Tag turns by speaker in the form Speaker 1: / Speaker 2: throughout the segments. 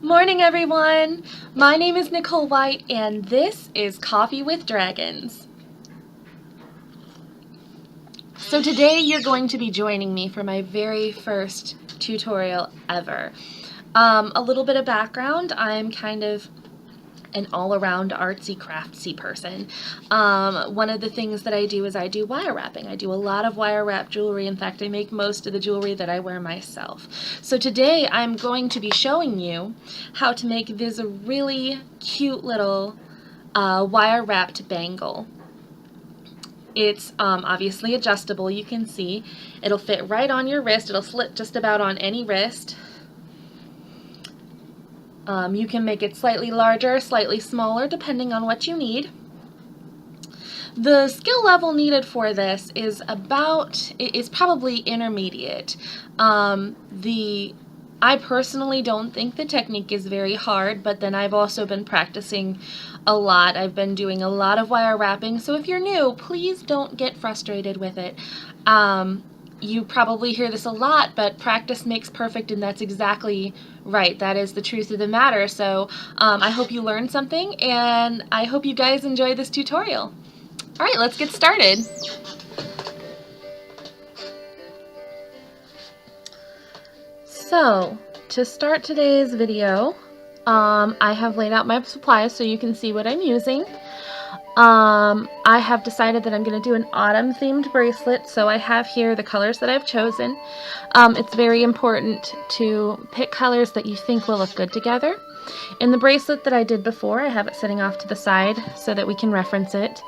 Speaker 1: Morning everyone! My name is Nicole White and this is Coffee with Dragons. So today you're going to be joining me for my very first tutorial ever. A little bit of background, I'm kind of an all-around artsy craftsy person. One of the things that I do is I do wire wrapping. I do a lot of wire wrap jewelry. In fact, I make most of the jewelry that I wear myself. So today I'm going to be showing you how to make this really cute little wire wrapped bangle. It's obviously adjustable, you can see. It'll fit right on your wrist. It'll slip just about on any wrist. You can make it slightly larger, slightly smaller, depending on what you need. The skill level needed for this is probably intermediate. I personally don't think the technique is very hard, but then I've also been practicing a lot. I've been doing a lot of wire wrapping, so if you're new, please don't get frustrated with it. You probably hear this a lot, but practice makes perfect, and that's exactly right. That is the truth of the matter. So I hope you learned something, and I hope you guys enjoy this tutorial. All right, let's get started. So to start today's video, I have laid out my supplies so you can see what I'm using. I have decided that I'm going to do an autumn themed bracelet, so I have here the colors that I've chosen. It's very important to pick colors that you think will look good together. In the bracelet that I did before, I have it sitting off to the side so that we can reference it.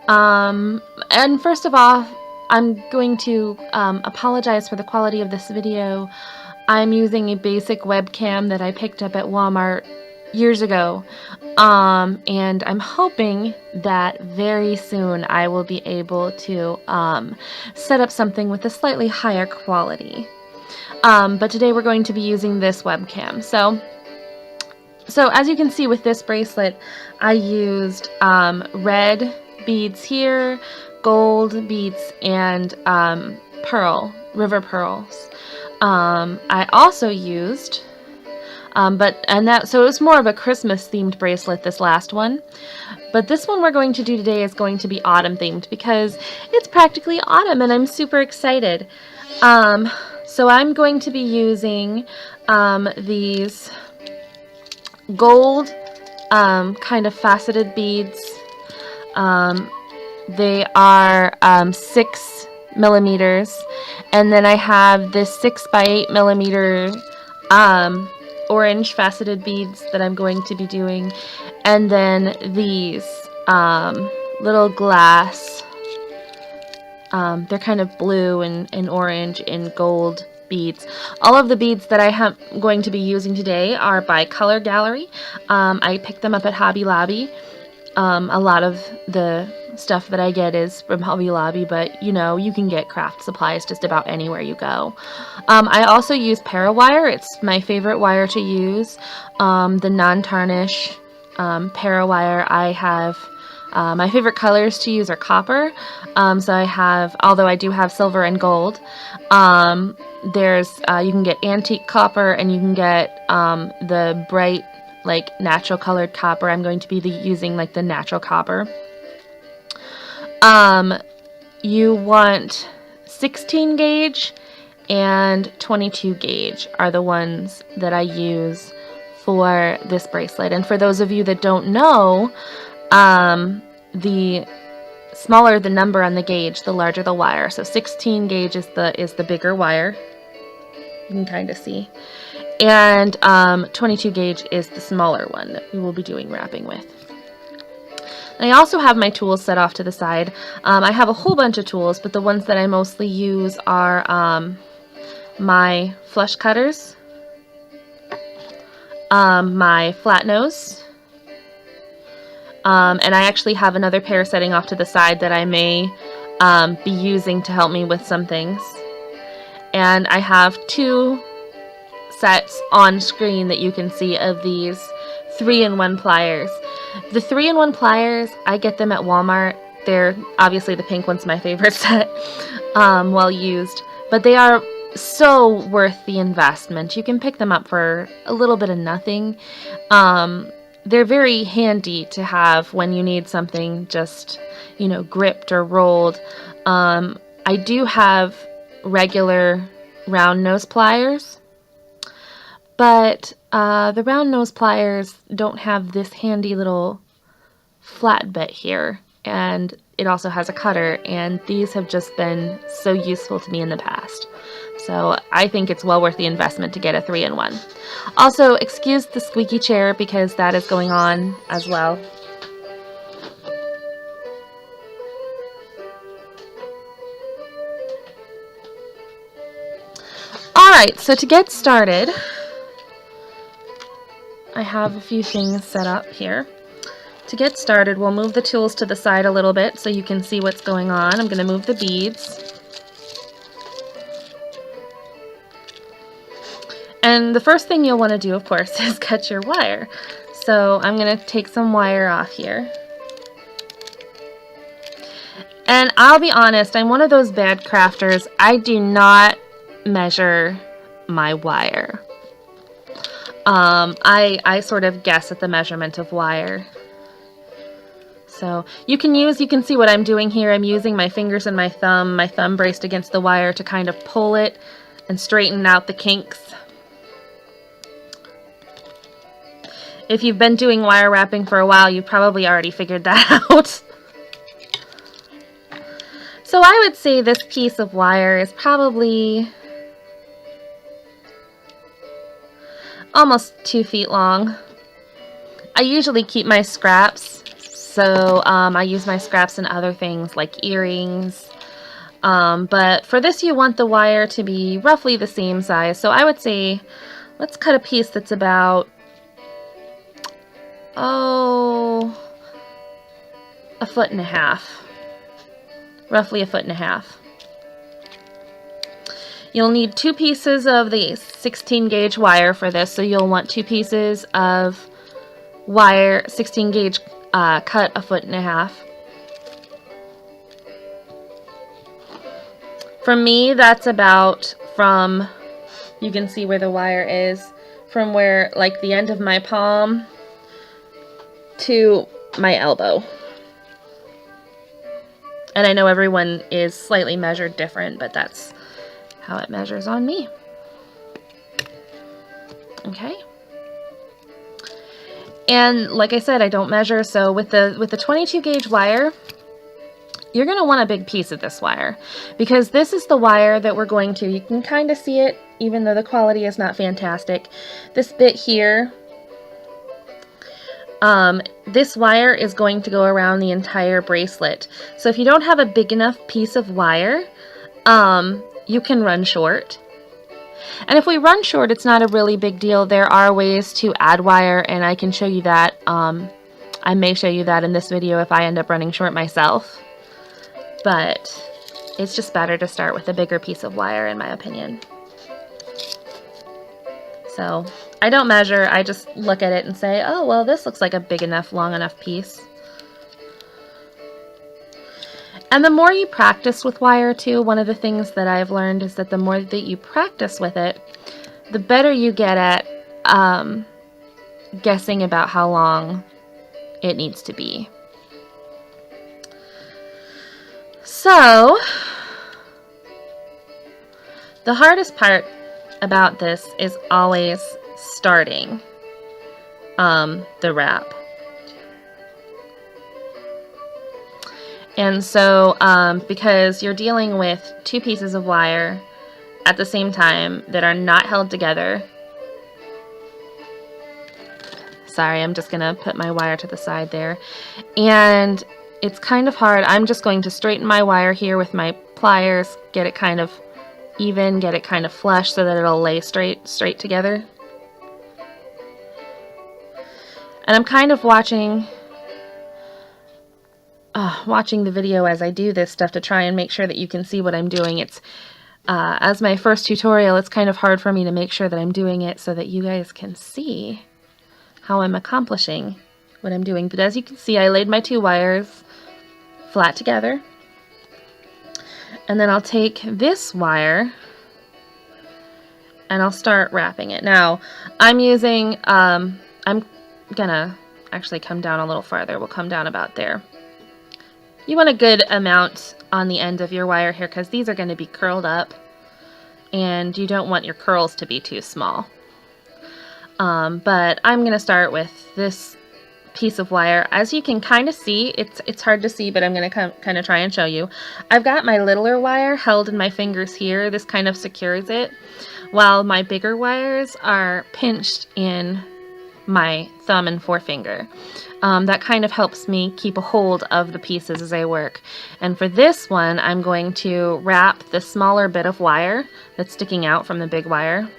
Speaker 1: And first of all, I'm going to apologize for the quality of this video. I'm using a basic webcam that I picked up at Walmart years ago, and I'm hoping that very soon I will be able to set up something with a slightly higher quality. But today we're going to be using this webcam. So as you can see with this bracelet, I used red beads here, gold beads, and river pearls. I also used so it was more of a Christmas themed bracelet, this last one. But this one we're going to do today is going to be autumn themed because it's practically autumn and I'm super excited. So I'm going to be using these gold kind of faceted beads. They are 6 millimeters, and then I have this 6 by 8 millimeter orange faceted beads that I'm going to be doing, and then these little glass, they're kind of blue and orange and gold beads. All of the beads that I am going to be using today are by Color Gallery. I picked them up at Hobby Lobby. A lot of the stuff that I get is from Hobby Lobby, but you know, you can get craft supplies just about anywhere you go. I also use Parawire. It's my favorite wire to use. The non-tarnish Parawire. I have my favorite colors to use are copper. So I have, although I do have silver and gold. There's you can get antique copper, and you can get the bright, like, natural colored copper. I'm going to be using like the natural copper. You want 16 gauge and 22 gauge are the ones that I use for this bracelet. And for those of you that don't know, the smaller the number on the gauge, the larger the wire. So 16 gauge is the bigger wire. You can kind of see. And 22 gauge is the smaller one that we will be doing wrapping with. And I also have my tools set off to the side. I have a whole bunch of tools, but the ones that I mostly use are my flush cutters, my flat nose, and I actually have another pair setting off to the side that I may be using to help me with some things. And I have 2 sets on screen that you can see of these 3-in-1 pliers. The 3-in-1 pliers, I get them at Walmart. They're obviously, the pink one's my favorite set, well used, but they are so worth the investment. You can pick them up for a little bit of nothing. They're very handy to have when you need something just, you know, gripped or rolled. I do have regular round nose pliers, but the round nose pliers don't have this handy little flat bit here, and it also has a cutter, and these have just been so useful to me in the past. So I think it's well worth the investment to get a 3-in-1. Also, excuse the squeaky chair because that is going on as well. Alright, so to get started, I have a few things set up here. To get started, we'll move the tools to the side a little bit so you can see what's going on. I'm going to move the beads. And the first thing you'll want to do, of course, is cut your wire. So I'm going to take some wire off here. And I'll be honest, I'm one of those bad crafters. I do not measure my wire. I sort of guess at the measurement of wire. So you can see what I'm doing here. I'm using my fingers and my thumb braced against the wire to kind of pull it and straighten out the kinks. If you've been doing wire wrapping for a while, you've probably already figured that out. So I would say this piece of wire is probably almost 2 feet long. I usually keep my scraps, so I use my scraps in other things like earrings. But for this you want the wire to be roughly the same size. So I would say let's cut a piece that's about a 1.5 feet. Roughly 1.5 feet. You'll need 2 pieces of the 16 gauge wire for this, so you'll want 2 pieces of wire 16 gauge cut 1.5 feet. For me, that's about from, you can see where the wire is, from where, like, the end of my palm to my elbow. And I know everyone is slightly measured different, but that's how it measures on me. Okay. And like I said, I don't measure, so with the 22 gauge wire, you're going to want a big piece of this wire, because this is the wire that we're going to, you can kind of see it, even though the quality is not fantastic. This bit here, this wire is going to go around the entire bracelet. So if you don't have a big enough piece of wire, you can run short. And if we run short, it's not a really big deal. There are ways to add wire, and I can show you that. I may show you that in this video if I end up running short myself. But it's just better to start with a bigger piece of wire, in my opinion. So I don't measure, I just look at it and say, oh, well, this looks like a big enough, long enough piece. And the more you practice with wire too, one of the things that I've learned is that the more that you practice with it, the better you get at guessing about how long it needs to be. So, the hardest part about this is always starting the wrap. And so, because you're dealing with 2 pieces of wire at the same time that are not held together. Sorry, I'm just going to put my wire to the side there. And it's kind of hard. I'm just going to straighten my wire here with my pliers, get it kind of even, get it kind of flush so that it'll lay straight together. And I'm kind of watching the video as I do this stuff to try and make sure that you can see what I'm doing. It's as my first tutorial, it's kind of hard for me to make sure that I'm doing it so that you guys can see how I'm accomplishing what I'm doing. But as you can see, I laid my 2 wires flat together. And then I'll take this wire and I'll start wrapping it. Now, I'm using, I'm gonna actually come down a little farther. We'll come down about there. You want a good amount on the end of your wire here because these are going to be curled up and you don't want your curls to be too small. But I'm going to start with this piece of wire. As you can kind of see, it's hard to see, but I'm going to kind of try and show you. I've got my littler wire held in my fingers here. This kind of secures it, while my bigger wires are pinched in my thumb and forefinger. That kind of helps me keep a hold of the pieces as I work. And for this one, I'm going to wrap the smaller bit of wire that's sticking out from the big wire.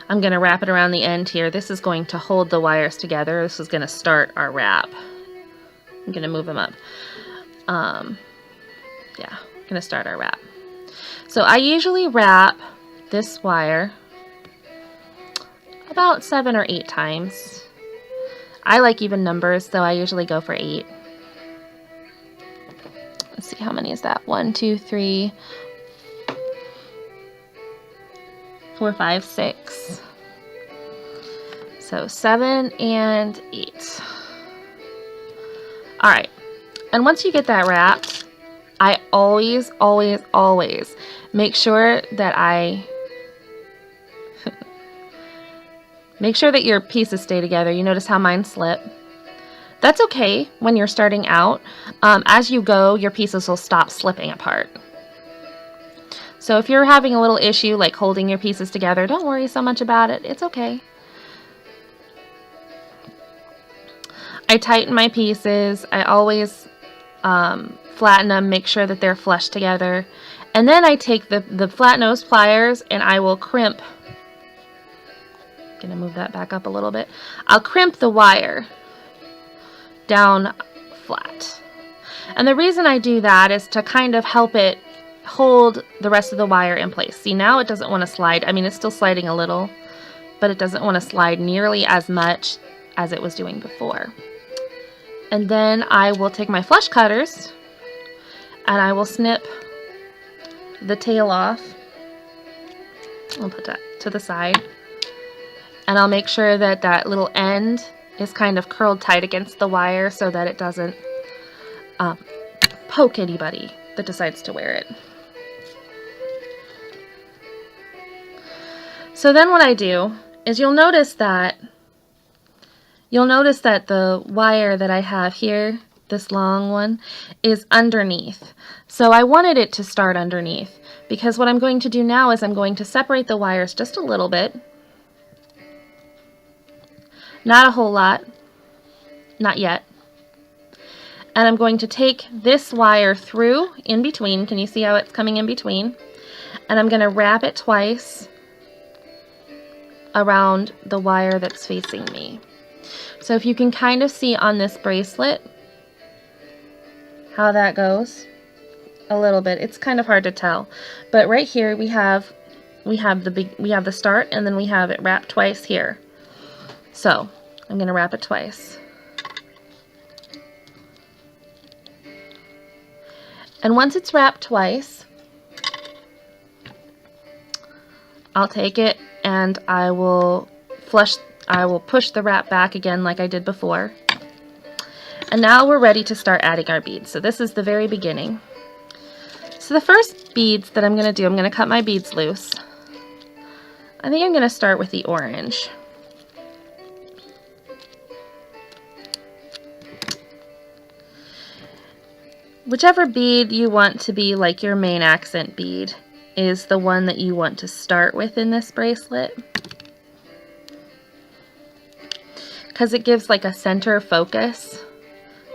Speaker 1: I'm going to wrap it around the end here. This is going to hold the wires together. This is going to start our wrap. I'm going to move them up. Yeah, I'm going to start our wrap. So I usually wrap this wire about 7 or 8 times. I like even numbers, so I usually go for 8. Let's see, how many is that? 1, 2, 3, 4, 5, 6. So 7 and 8. All right. And once you get that wrapped, I always make sure that make sure that your pieces stay together. You notice how mine slip. That's okay when you're starting out. As you go, your pieces will stop slipping apart. So if you're having a little issue like holding your pieces together, don't worry so much about it. It's okay. I tighten my pieces. I always flatten them, make sure that they're flush together. And then I take the flat nose pliers and I will crimp. Gonna move that back up a little bit. I'll crimp the wire down flat. And the reason I do that is to kind of help it hold the rest of the wire in place. See, now it doesn't want to slide. I mean, it's still sliding a little, but it doesn't want to slide nearly as much as it was doing before. And then I will take my flush cutters and I will snip the tail off. I'll put that to the side. And I'll make sure that that little end is kind of curled tight against the wire so that it doesn't poke anybody that decides to wear it. So then what I do is you'll notice that the wire that I have here, this long one, is underneath. So I wanted it to start underneath because what I'm going to do now is I'm going to separate the wires just a little bit. Not a whole lot, not yet. And I'm going to take this wire through in between. Can you see how it's coming in between? And I'm going to wrap it twice around the wire that's facing me. So if you can kind of see on this bracelet how that goes a little bit. It's kind of hard to tell. But right here we have the start and then we have it wrapped twice here. So I'm going to wrap it twice. And once it's wrapped twice, I'll take it and I will push the wrap back again like I did before. And now we're ready to start adding our beads. So this is the very beginning. So the first beads that I'm going to do, I'm going to cut my beads loose. I think I'm going to start with the orange. Whichever bead you want to be like your main accent bead is the one that you want to start with in this bracelet, because it gives like a center focus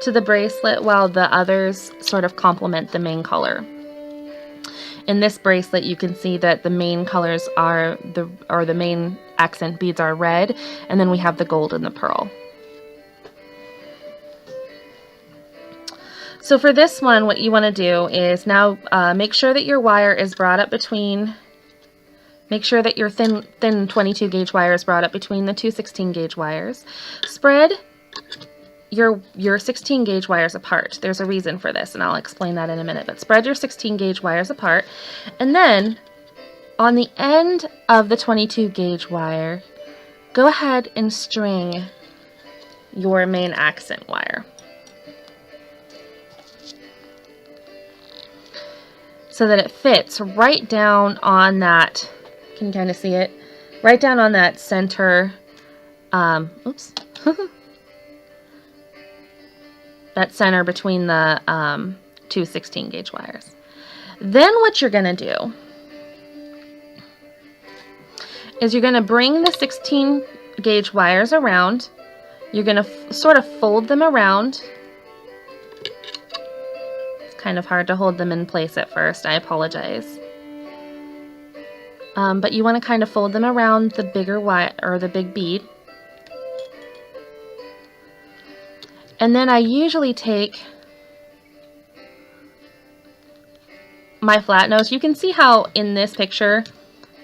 Speaker 1: to the bracelet while the others sort of complement the main color. In this bracelet you can see that the main colors are the main accent beads are red, and then we have the gold and the pearl. So for this one, what you want to do is now make sure that your wire is brought up between, make sure that your thin 22 gauge wire is brought up between the two 16 gauge wires. Spread your 16 gauge wires apart. There's a reason for this, and I'll explain that in a minute, but spread your 16 gauge wires apart, and then On the end of the 22 gauge wire, go ahead and string your main accent wire so that it fits right down on that, can you kind of see it? Right down on that center, oops, that center between the two 16 gauge wires. Then what you're going to do is you're going to bring the 16 gauge wires around. You're going to sort of fold them around. It's kind of hard to hold them in place at first. I apologize. But you want to kind of fold them around the bigger wire or the big bead. And then I usually take my flat nose. You can see how in this picture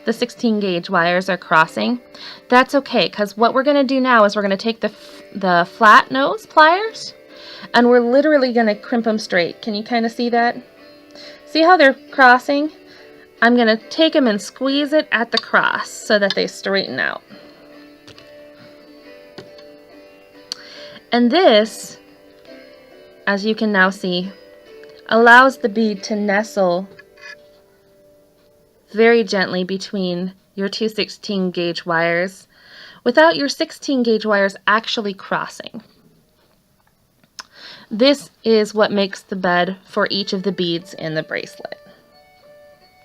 Speaker 1: the 16 gauge wires are crossing. That's okay, because what we're going to do now is we're going to take the flat nose pliers and we're literally going to crimp them straight. Can you kind of see that? See how they're crossing? I'm going to take them and squeeze it at the cross so that they straighten out. And this, as you can now see, allows the bead to nestle very gently between your two 16 gauge wires without your 16 gauge wires actually crossing. This is what makes the bed for each of the beads in the bracelet.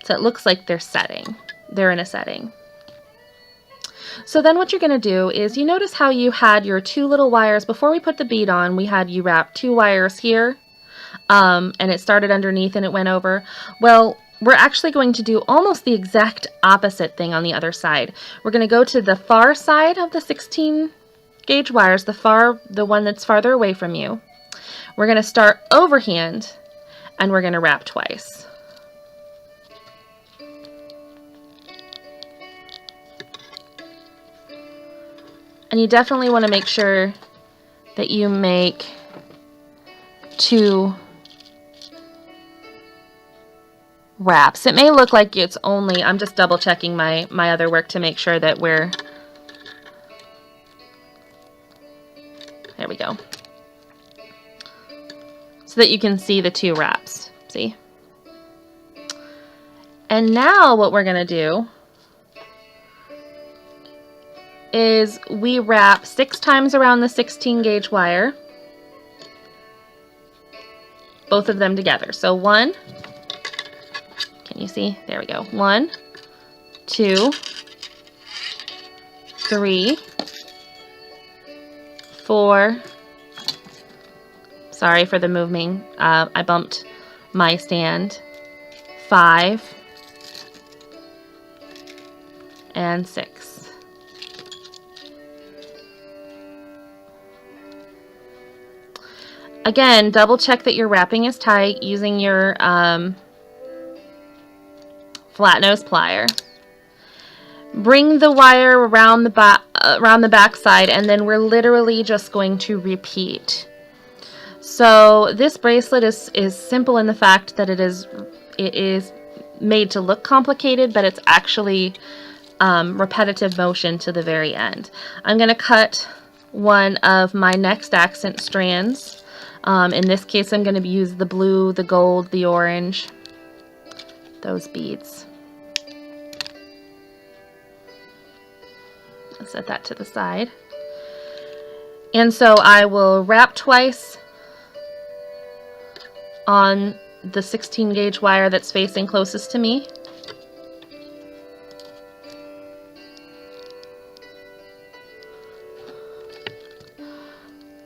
Speaker 1: So it looks like they're in a setting. So then what you're going to do is, you notice how you had your two little wires before we put the bead on. We had you wrap two wires here, and it started underneath and it went over. Well, we're actually going to do almost the exact opposite thing on the other side. We're going to go to the far side of the 16 gauge wires, the one that's farther away from you. We're going to start overhand and we're going to wrap twice. And you definitely want to make sure that you make two wraps. It may look like it's only, I'm just double checking my other work to make sure that there we go. So that you can see the two wraps. See? And now what we're going to do is we wrap 6 times around the 16 gauge wire, both of them together. So 1, can you see? There we go. 1, 2, 3, 4. Sorry for the moving. I bumped my stand. 5 and 6. Again, double check that your wrapping is tight using your flat nose plier. Bring the wire around the back side, and then we're literally just going to repeat. So this bracelet is simple in the fact that it is made to look complicated, but it's actually repetitive motion to the very end. I'm going to cut one of my next accent strands. In this case, I'm going to use the blue, the gold, the orange, those beads. I'll set that to the side. And so I will wrap twice on the 16 gauge wire that's facing closest to me.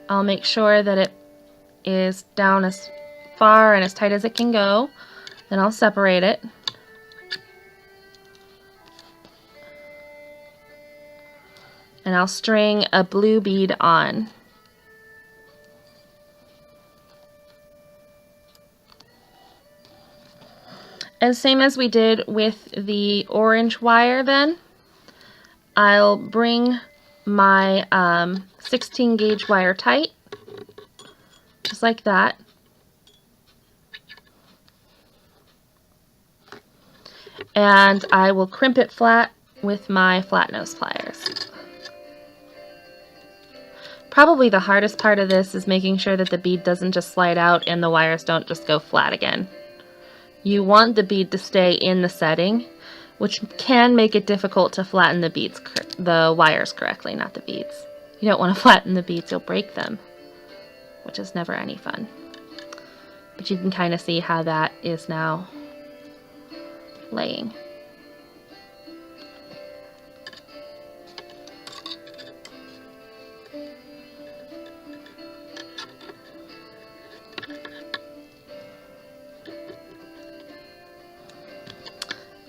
Speaker 1: I'll make sure that it is down as far and as tight as it can go. Then I'll separate it. And I'll string a blue bead on. And same as we did with the orange wire, then I'll bring my 16 gauge wire tight, just like that. and I will crimp it flat with my flat nose pliers. Probably the hardest part of this is making sure that the bead doesn't just slide out and the wires don't just go flat again. You want the bead to stay in the setting, which can make it difficult to flatten the wires correctly, not the beads. You don't want to flatten the beads, you'll break them, which is never any fun. But you can kind of see how that is now laying.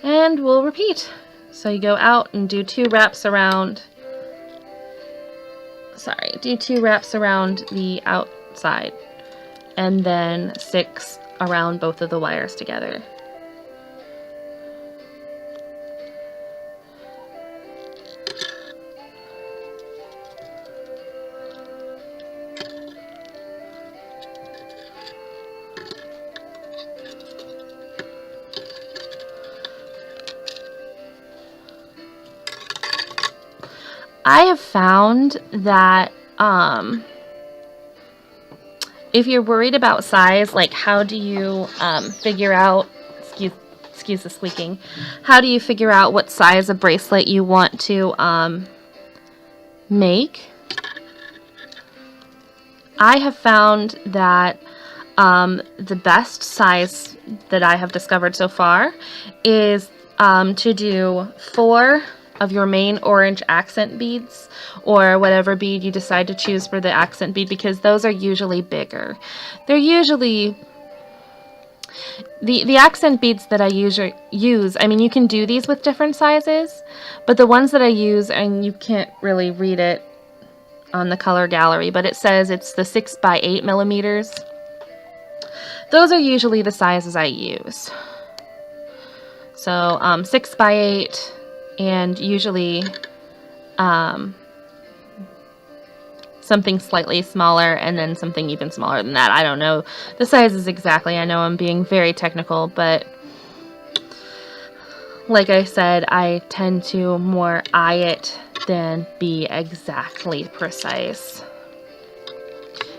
Speaker 1: And we'll repeat. So you go out and do 2 wraps around, do 2 wraps around the outside, and then 6 around both of the wires together. I have found that if you're worried about size, like how do you figure out, excuse the squeaking, how do you figure out what size of bracelet you want to make? I have found that the best size that I have discovered so far is to do 4 of your main orange accent beads, or whatever bead you decide to choose for the accent bead, because those are usually bigger. They're usually the accent beads that I usually use. I mean, you can do these with different sizes, but the ones that I use, and you can't really read it on the color gallery, but it says it's the 6 by 8 millimeters. Those are usually the sizes I use. So 6 by 8, and usually something slightly smaller, and then something even smaller than that. I don't know the sizes exactly. I know I'm being very technical, but like I said, I tend to more eye it than be exactly precise.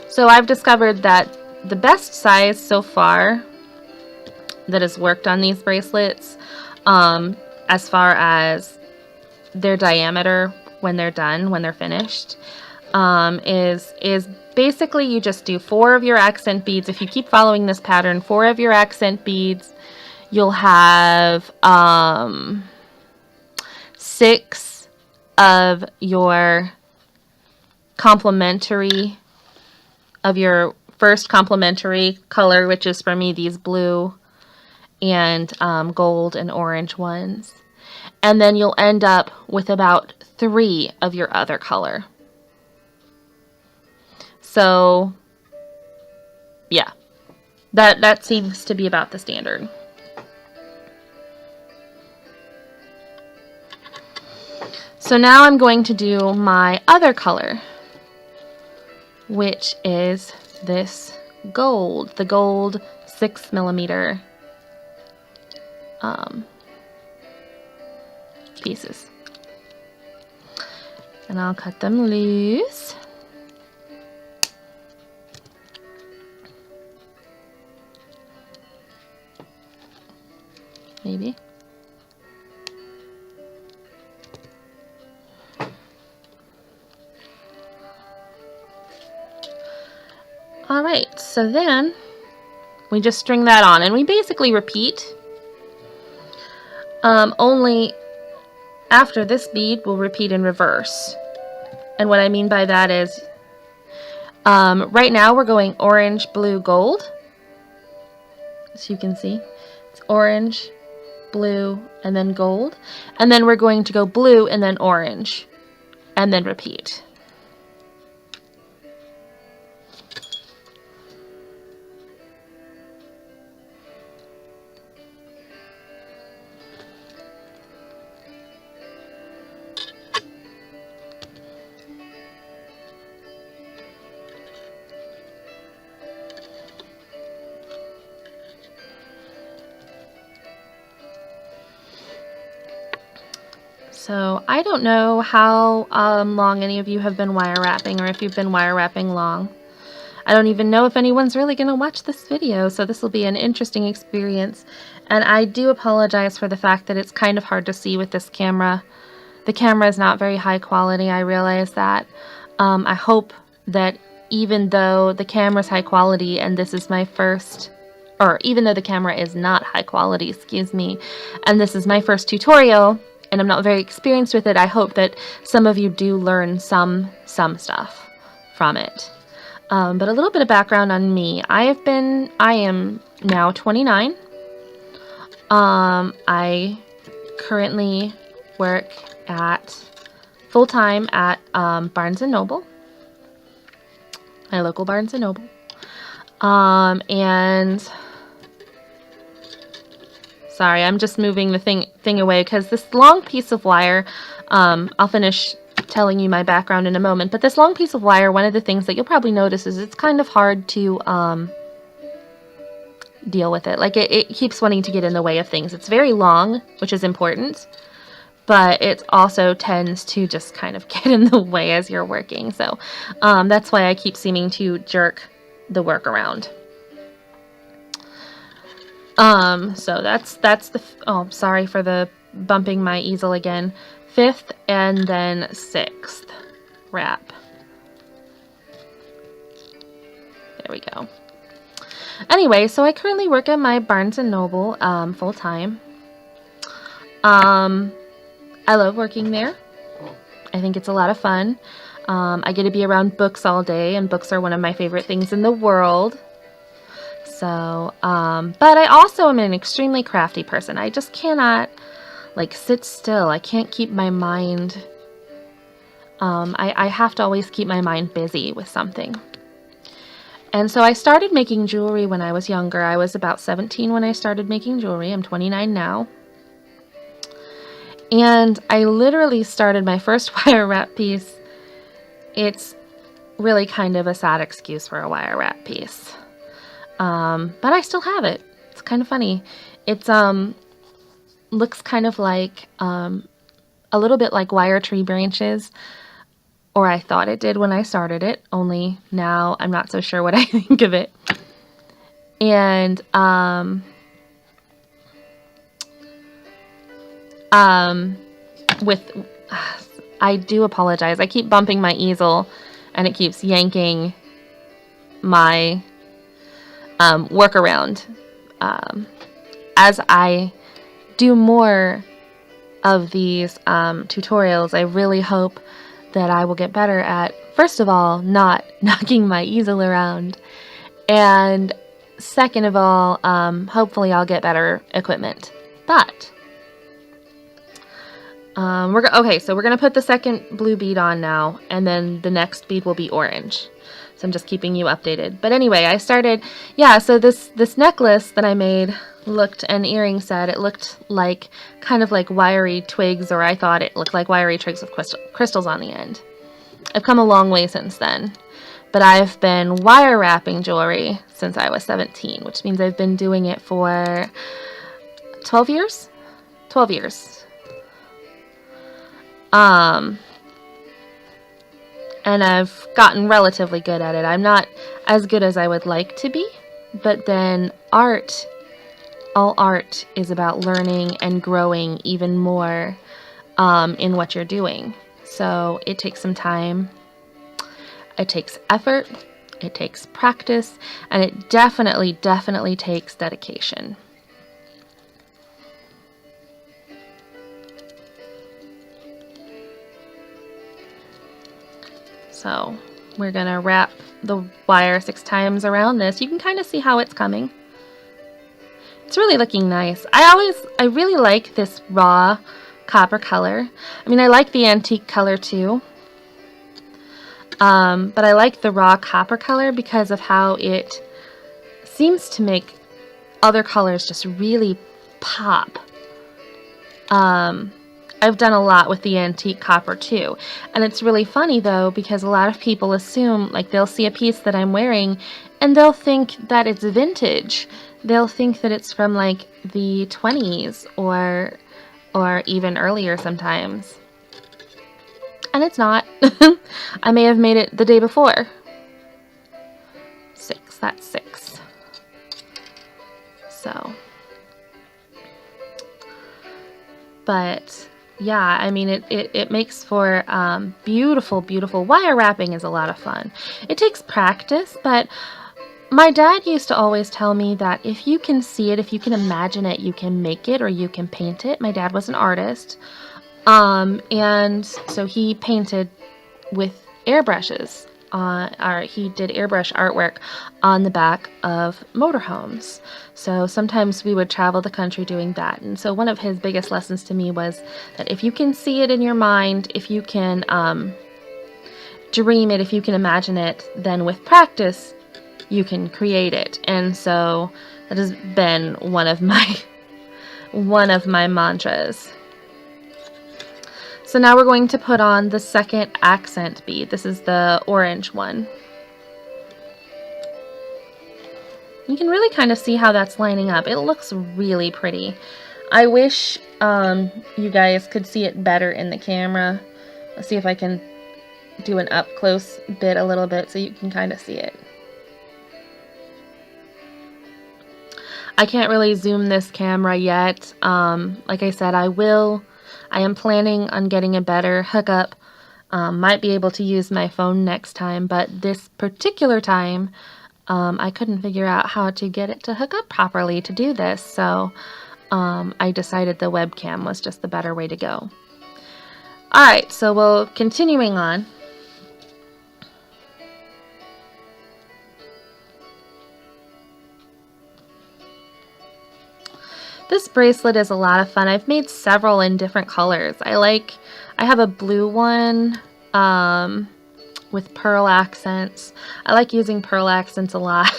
Speaker 1: So I've discovered that the best size so far that has worked on these bracelets, as far as their diameter when they're done, when they're finished, is basically you just do 4 of your accent beads. If you keep following this pattern, 4 of your accent beads, you'll have 6 of your complementary, of your first complementary color, which is for me these blue and gold and orange ones. And then you'll end up with about 3 of your other color. So yeah, that seems to be about the standard. So now I'm going to do my other color, which is this gold, the gold 6 millimeter pieces. And I'll cut them loose. Maybe. Alright, so then we just string that on, and we basically repeat, only after this bead we'll repeat in reverse. And what I mean by that is, right now we're going orange, blue, gold. As you can see, it's orange, blue, and then gold. And then we're going to go blue and then orange, and then repeat. So I don't know how long any of you have been wire wrapping, or if you've been wire wrapping long. I don't even know if anyone's really going to watch this video, so this will be an interesting experience. And I do apologize for the fact that it's kind of hard to see with this camera. The camera is not very high quality, I realize that. I hope that even though the camera's high quality and this is my first, or even though the camera is not high quality, excuse me, and this is my first tutorial, and I'm not very experienced with it, I hope that some of you do learn some stuff from it. But a little bit of background on me. I am now 29. I currently work full-time at Barnes & Noble, my local Barnes & Noble. And sorry, I'm just moving the thing away because this long piece of wire, I'll finish telling you my background in a moment, but this long piece of wire, one of the things that you'll probably notice is it's kind of hard to deal with it. Like it keeps wanting to get in the way of things. It's very long, which is important, but it also tends to just kind of get in the way as you're working. So that's why I keep seeming to jerk the work around. So that's the, oh, sorry for the bumping my easel again. 5th and then 6th wrap. There we go. Anyway, so I currently work at my Barnes & Noble full time. I love working there. I think it's a lot of fun. I get to be around books all day, and books are one of my favorite things in the world. So, but I also am an extremely crafty person. I just cannot like sit still. I can't keep my mind, I have to always keep my mind busy with something. And so I started making jewelry when I was younger. I was about 17 when I started making jewelry. I'm 29 now. And I literally started my first wire wrap piece. It's really kind of a sad excuse for a wire wrap piece. But I still have it. It's kind of funny. It's, looks kind of like a little bit like wire tree branches, or I thought it did when I started it, only now I'm not so sure what I think of it. And I do apologize, I keep bumping my easel and it keeps yanking my work around. As I do more of these tutorials, I really hope that I will get better at, first of all, not knocking my easel around, and second of all, hopefully I'll get better equipment. But okay, so we're gonna put the second blue bead on now, and then the next bead will be orange. So I'm just keeping you updated. But anyway, I started, yeah, so this necklace that I made looked, an earring set, it looked like kind of like wiry twigs, or I thought it looked like wiry twigs with crystals on the end. I've come a long way since then, but I've been wire wrapping jewelry since I was 17, which means I've been doing it for 12 years? 12 years. And I've gotten relatively good at it. I'm not as good as I would like to be, but then all art is about learning and growing even more in what you're doing. So it takes some time, it takes effort, it takes practice, and it definitely takes dedication. So we're gonna wrap the wire 6 times around this. You can kind of see how it's coming. It's really looking nice. I really like this raw copper color. I mean, I like the antique color too. But I like the raw copper color because of how it seems to make other colors just really pop. I've done a lot with the antique copper too. And it's really funny though, because a lot of people assume, like, they'll see a piece that I'm wearing and they'll think that it's vintage. They'll think that it's from like the 20s or or even earlier sometimes. And it's not. I may have made it the day before. 6, that's 6. So, but yeah, I mean, it makes for beautiful, beautiful. Wire wrapping is a lot of fun. It takes practice, but my dad used to always tell me that if you can see it, if you can imagine it, you can make it or you can paint it. My dad was an artist. And so he painted with airbrushes. He did airbrush artwork on the back of motorhomes. So sometimes we would travel the country doing that. And so one of his biggest lessons to me was that if you can see it in your mind, if you can dream it, if you can imagine it, then with practice, you can create it. And so that has been one of my mantras. So now we're going to put on the second accent bead. This is the orange one. You can really kind of see how that's lining up. It looks really pretty. I wish you guys could see it better in the camera. Let's see if I can do an up close bit a little bit so you can kind of see it. I can't really zoom this camera yet. Like I said, I am planning on getting a better hookup. Might be able to use my phone next time, but this particular time, I couldn't figure out how to get it to hook up properly to do this, so I decided the webcam was just the better way to go. Alright, so we'll continuing on. This bracelet is a lot of fun. I've made several in different colors. I have a blue one with pearl accents. I like using pearl accents a lot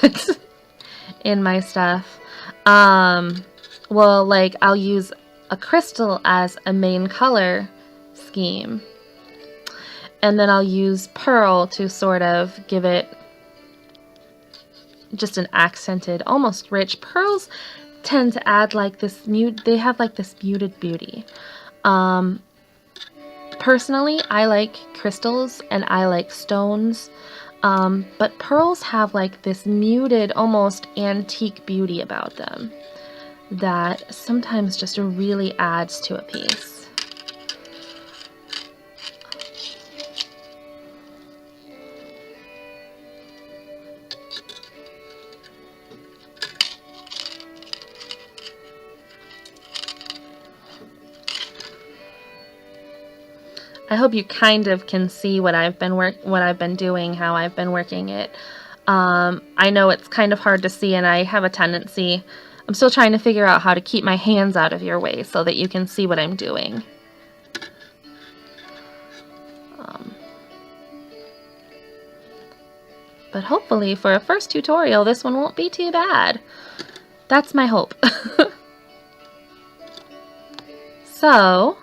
Speaker 1: in my stuff. Well, like I'll use a crystal as a main color scheme. And then I'll use pearl to sort of give it just an accented, almost rich. Pearls tend to add like this they have like this muted beauty. Personally, I like crystals and I like stones, but pearls have like this muted, almost antique beauty about them that sometimes just really adds to a piece. I hope you kind of can see what I've been doing, how I've been working it. I know it's kind of hard to see, and I have a tendency. I'm still trying to figure out how to keep my hands out of your way so that you can see what I'm doing. But hopefully, for a first tutorial, this one won't be too bad. That's my hope. So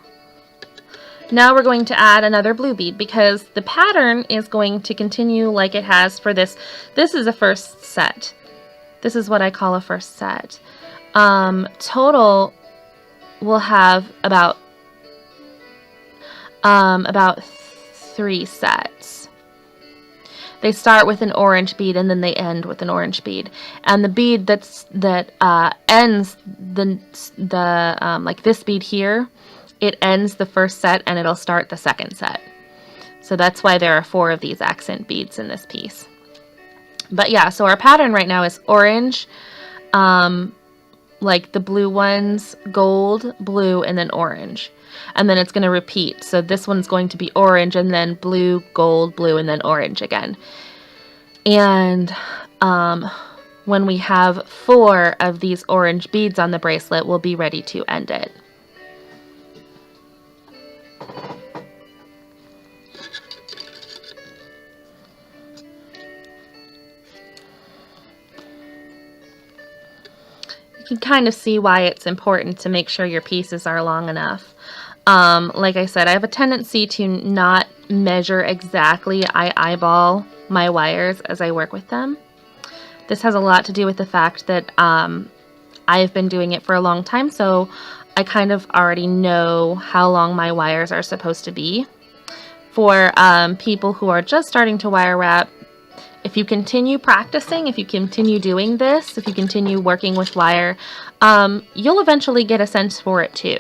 Speaker 1: now we're going to add another blue bead because the pattern is going to continue like it has for this. This is a first set. This is what I call a first set. Total we'll have about 3 sets. They start with an orange bead and then they end with an orange bead. And the bead that ends like this bead here, it ends the first set and it'll start the second set. So that's why there are 4 of these accent beads in this piece. But yeah, so our pattern right now is orange, like the blue ones, gold, blue, and then orange. And then it's going to repeat. So this one's going to be orange and then blue, gold, blue, and then orange again. And when we have 4 of these orange beads on the bracelet, we'll be ready to end it. You can kind of see why it's important to make sure your pieces are long enough. Like I said, I have a tendency to not measure exactly. I eyeball my wires as I work with them. This has a lot to do with the fact that I've been doing it for a long time, so I kind of already know how long my wires are supposed to be. For people who are just starting to wire wrap, if you continue practicing, if you continue doing this, if you continue working with wire, you'll eventually get a sense for it too.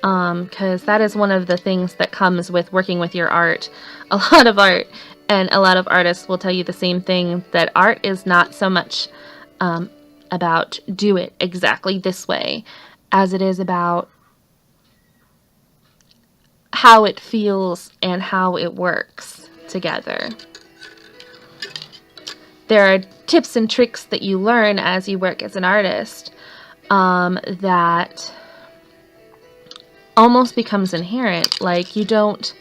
Speaker 1: Because that is one of the things that comes with working with your art. A lot of art, and a lot of artists will tell you the same thing, that art is not so much about do it exactly this way as it is about how it feels and how it works together. There are tips and tricks that you learn as you work as an artist that almost becomes inherent. Like, you don't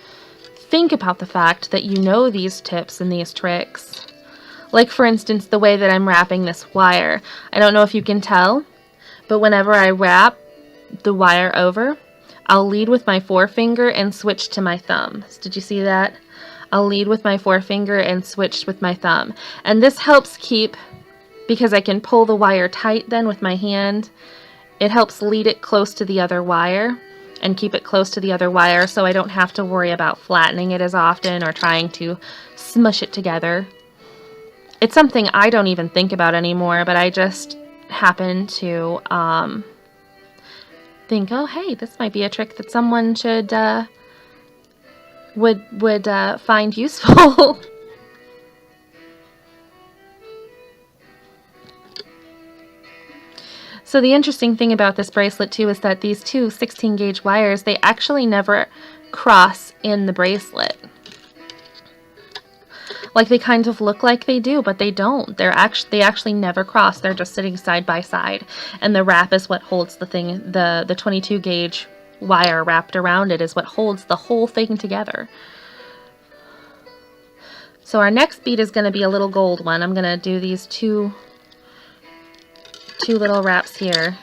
Speaker 1: think about the fact that you know these tips and these tricks. Like, for instance, the way that I'm wrapping this wire. I don't know if you can tell, but whenever I wrap the wire over, I'll lead with my forefinger and switch to my thumb. Did you see that? I'll lead with my forefinger and switch with my thumb. And this helps keep, because I can pull the wire tight then with my hand, it helps lead it close to the other wire and keep it close to the other wire, so I don't have to worry about flattening it as often or trying to smush it together. It's something I don't even think about anymore, but I just happen to think, oh hey, this might be a trick that someone should would find useful. So the interesting thing about this bracelet too is that these two 16 gauge wires, they actually never cross in the bracelet. Like, they kind of look like they do, but they don't. They actually never cross. They're just sitting side by side. And the wrap is what holds the thing, the 22 gauge wire wrapped around it is what holds the whole thing together. So our next bead is going to be a little gold one. I'm going to do these two little wraps here.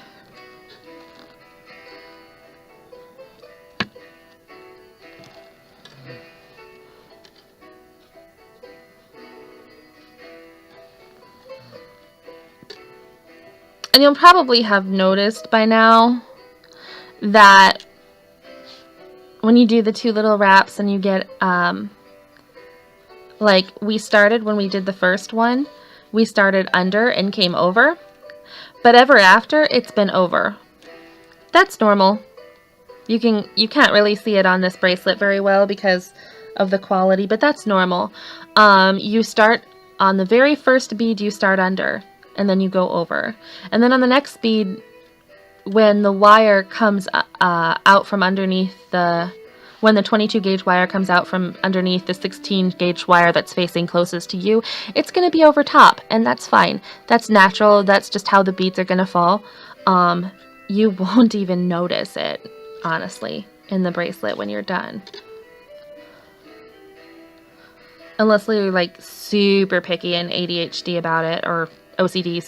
Speaker 1: And you'll probably have noticed by now that when you do the two little wraps and you get, like we started when we did the first one, we started under and came over. But ever after, it's been over. That's normal. You can't really see it on this bracelet very well because of the quality, but that's normal. You start on the very first bead, you start under, and then you go over. And then on the next bead, when the wire comes out from underneath when the 22 gauge wire comes out from underneath the 16 gauge wire that's facing closest to you, it's going to be over top, and that's fine. That's natural. That's just how the beads are going to fall. You won't even notice it, honestly, in the bracelet when you're done. Unless you're like super picky and ADHD about it, or OCD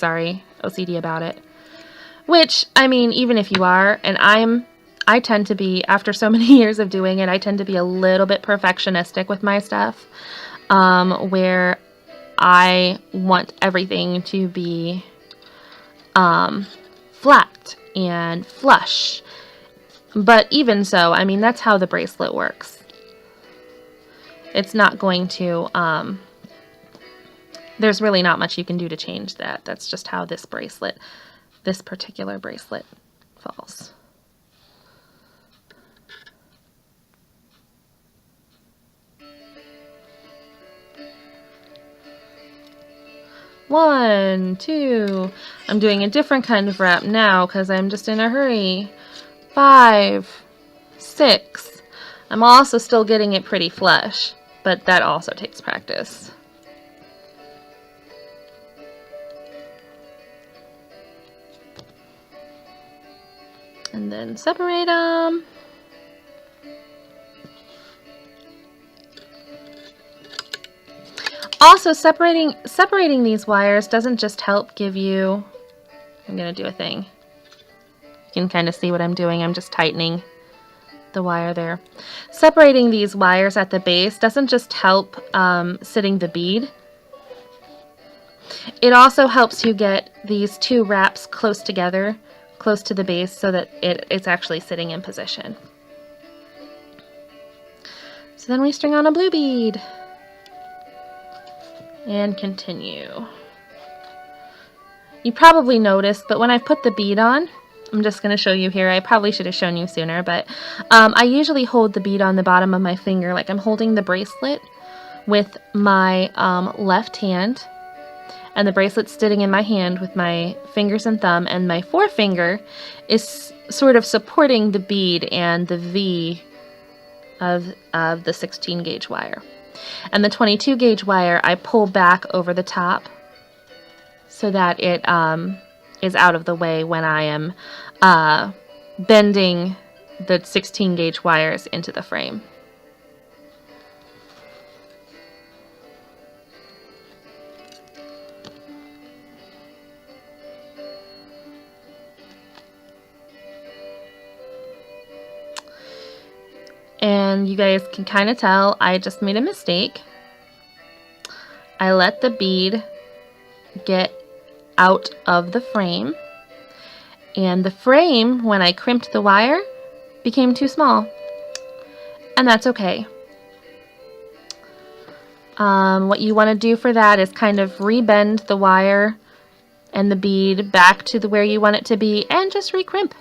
Speaker 1: about it. Which, I mean, even if you are, and I tend to be, after so many years of doing it, I tend to be a little bit perfectionistic with my stuff, where I want everything to be flat and flush. But even so, I mean, that's how the bracelet works. It's not going to, there's really not much you can do to change that. That's just how this particular bracelet falls. One, two. I'm doing a different kind of wrap now because I'm just in a hurry. 5, 6. I'm also still getting it pretty flush, but that also takes practice. And then separate them. Also, separating these wires doesn't just help give you, I'm going to do a thing. You can kind of see what I'm doing. I'm just tightening the wire there. Separating these wires at the base doesn't just help sitting the bead. It also helps you get these two wraps close together close to the base so that it's actually sitting in position. So then we string on a blue bead and continue. You probably noticed, but when I put the bead on, I'm just going to show you here. I probably should have shown you sooner, but I usually hold the bead on the bottom of my finger, like I'm holding the bracelet with my left hand, and the bracelet's sitting in my hand with my fingers and thumb, and my forefinger is sort of supporting the bead and the V of the 16 gauge wire. And the 22 gauge wire I pull back over the top so that it is out of the way when I am bending the 16 gauge wires into the frame. And you guys can kind of tell I just made a mistake. I let the bead get out of the frame, and the frame, when I crimped the wire, became too small, and that's okay. What you want to do for that is kind of rebend the wire and the bead back to where you want it to be, and just recrimp.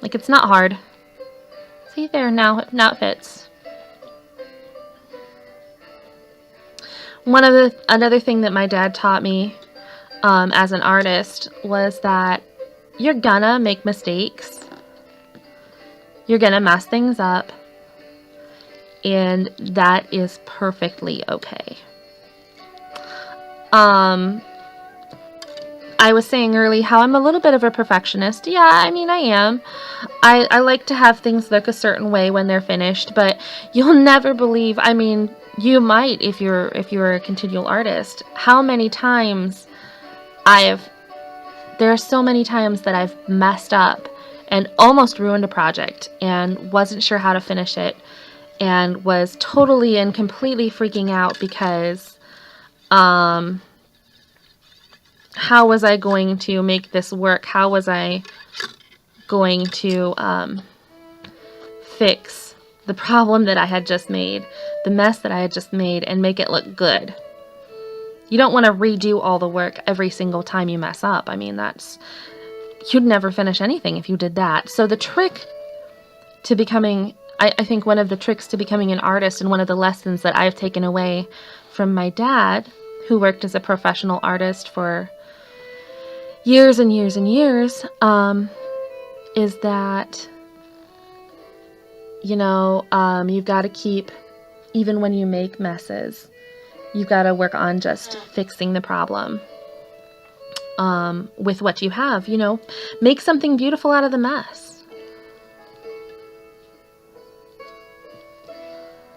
Speaker 1: Like, it's not hard. See there, now it fits. Another thing that my dad taught me as an artist was that you're gonna make mistakes. You're gonna mess things up, and that is perfectly okay. I was saying earlier how I'm a little bit of a perfectionist. Yeah, I mean, I am. I like to have things look a certain way when they're finished, but you'll never believe, I mean, you might if you're a continual artist, how many times there are so many times that I've messed up and almost ruined a project and wasn't sure how to finish it and was totally and completely freaking out because how was I going to make this work? How was I going to fix the problem that I had just made, the mess that I had just made, and make it look good? You don't want to redo all the work every single time you mess up. I mean, you'd never finish anything if you did that. So the trick to becoming, I think one of the tricks to becoming an artist, and one of the lessons that I've taken away from my dad, who worked as a professional artist for years and years and years, is that, you've got to keep, even when you make messes, you've got to work on just fixing the problem with what you have. Make something beautiful out of the mess.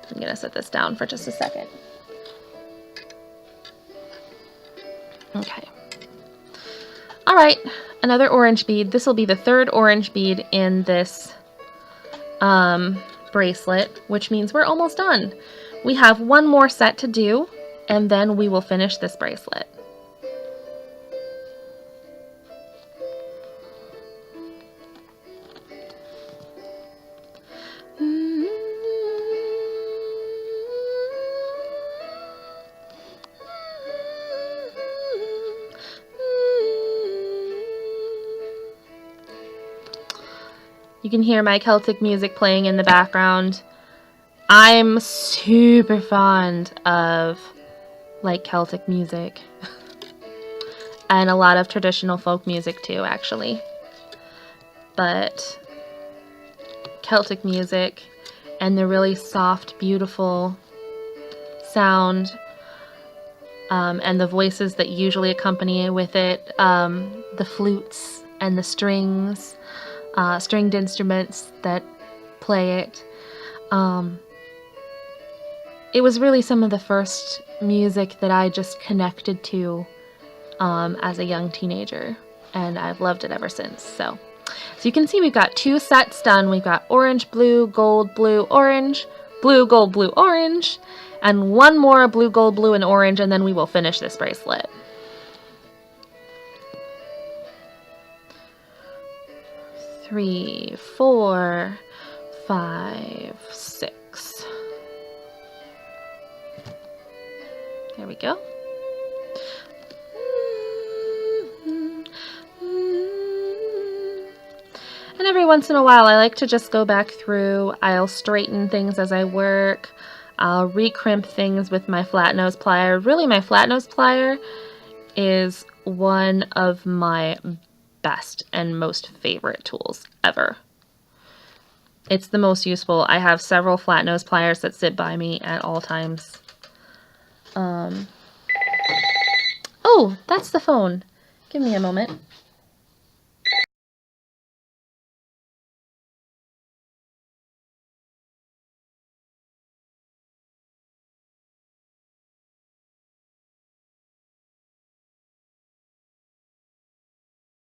Speaker 1: I'm going to set this down for just a second. Okay. All right, another orange bead. This will be the third orange bead in this bracelet, which means we're almost done. We have one more set to do, and then we will finish this bracelet. You can hear my Celtic music playing in the background. I'm super fond of Celtic music and a lot of traditional folk music too, actually. But Celtic music and the really soft, beautiful sound and the voices that usually accompany with it, the flutes and the strings, stringed instruments that play it. It was really some of the first music that I just connected to as a young teenager, and I've loved it ever since. So you can see we've got 2 sets done. We've got orange, blue, gold, blue, orange, blue, gold, blue, orange, and one more blue, gold, blue, and orange, and then we will finish this bracelet. 3, 4, 5, 6. There we go. And every once in a while, I like to just go back through. I'll straighten things as I work. I'll recrimp things with my flat nose plier. Really, my flat nose plier is one of my best and most favorite tools ever. It's the most useful. I have several flat nose pliers that sit by me at all times. Oh, that's the phone. Give me a moment.